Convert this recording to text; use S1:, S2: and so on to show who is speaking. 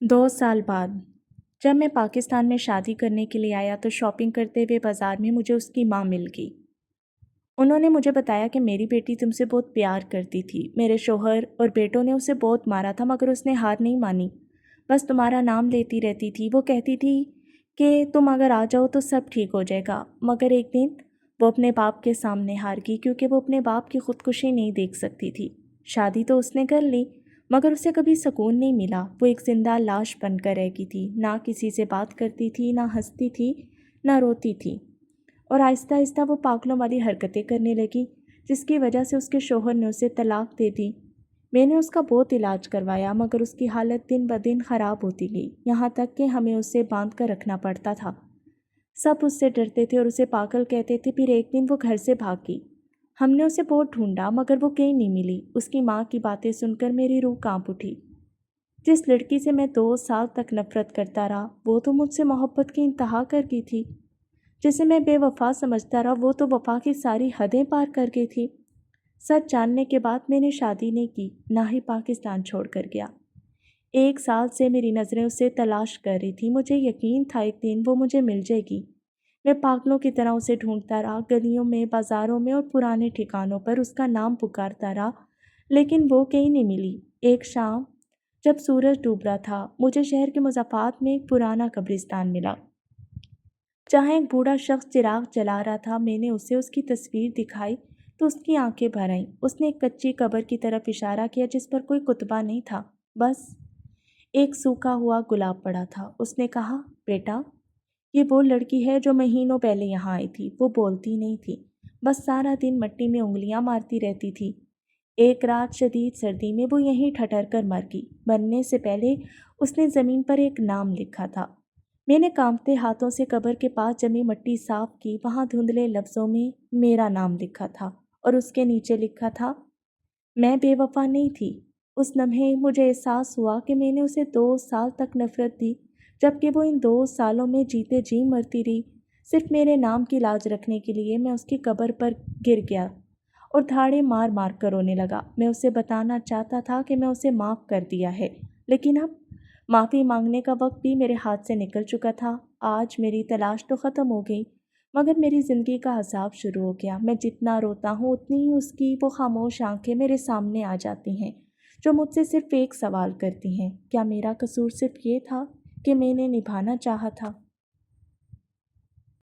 S1: 2 साल बाद जब मैं पाकिस्तान में शादी करने के लिए आया तो शॉपिंग करते हुए बाज़ार में मुझे उसकी माँ मिल गई। उन्होंने मुझे बताया कि मेरी बेटी तुमसे बहुत प्यार करती थी। मेरे शोहर और बेटों ने उसे बहुत मारा था मगर उसने हार नहीं मानी। बस तुम्हारा नाम लेती रहती थी। वो कहती थी कि तुम अगर आ जाओ तो सब ठीक हो जाएगा। मगर एक दिन वो अपने बाप के सामने हार गई क्योंकि वो अपने बाप की खुदकुशी नहीं देख सकती थी। शादी तो उसने कर ली मगर उसे कभी सुकून नहीं मिला। वो एक जिंदा लाश बनकर रह गई थी। ना किसी से बात करती थी, ना हंसती थी, ना रोती थी। और आहिस्ता आहिस्ता वो पागलों वाली हरकतें करने लगी जिसकी वजह से उसके शोहर ने उसे तलाक दे दी। मैंने उसका बहुत इलाज करवाया मगर उसकी हालत दिन ब दिन ख़राब होती गई, यहाँ तक कि हमें उसे बांध कर रखना पड़ता था। सब उससे डरते थे और उसे पागल कहते थे। फिर एक दिन वो घर से भागी। हमने उसे बहुत ढूंढा मगर वो कहीं नहीं मिली। उसकी माँ की बातें सुनकर मेरी रूह कांप उठी। जिस लड़की से मैं 2 साल तक नफरत करता रहा वो तो मुझसे मोहब्बत की इंतहा कर गई थी। जिसे मैं बेवफा समझता रहा वो तो वफा की सारी हदें पार कर गई थी। सच जानने के बाद मैंने शादी नहीं की, ना ही पाकिस्तान छोड़ कर गया। 1 साल से मेरी नज़रें उसे तलाश कर रही थी। मुझे यकीन था एक दिन वो मुझे मिल जाएगी। मैं पागलों की तरह उसे ढूंढता रहा, गलियों में, बाज़ारों में और पुराने ठिकानों पर उसका नाम पुकारता रहा, लेकिन वो कहीं नहीं मिली। एक शाम जब सूरज डूब रहा था मुझे शहर के मुज़ाफ़ात में एक पुराना कब्रिस्तान मिला जहाँ एक बूढ़ा शख्स चिराग जला रहा था। मैंने उसे उसकी तस्वीर दिखाई तो उसकी आंखें भर आईं। उसने एक कच्ची कब्र की तरफ इशारा किया जिस पर कोई कुतबा नहीं था, बस एक सूखा हुआ गुलाब पड़ा था। उसने कहा, बेटा, ये वो लड़की है जो महीनों पहले यहाँ आई थी। वो बोलती नहीं थी, बस सारा दिन मिट्टी में उंगलियां मारती रहती थी। एक रात शदीद सर्दी में वो यहीं ठठर कर मर गई। मरने से पहले उसने ज़मीन पर एक नाम लिखा था। मैंने कांपते हाथों से कब्र के पास जमी मिट्टी साफ की। वहाँ धुंधले लफ्ज़ों में मेरा नाम लिखा था और उसके नीचे लिखा था, मैं बेवफा नहीं थी। उस लम्हे मुझे एहसास हुआ कि मैंने उसे 2 साल तक नफरत दी, जबकि वो इन 2 सालों में जीते जी मरती रही। सिर्फ मेरे नाम की लाज रखने के लिए मैं उसकी कब्र पर गिर गया और धाड़े मार मार कर रोने लगा। मैं उसे बताना चाहता था कि मैं उसे माफ़ कर दिया है, लेकिन अब माफ़ी मांगने का वक्त भी मेरे हाथ से निकल चुका था। आज मेरी तलाश तो ख़त्म हो गई मगर मेरी ज़िंदगी का अज़ाब शुरू हो गया। मैं जितना रोता हूँ उतनी ही उसकी वो खामोश आंखें मेरे सामने आ जाती हैं जो मुझसे सिर्फ एक सवाल करती हैं, क्या मेरा कसूर सिर्फ ये था कि मैंने निभाना चाहा था।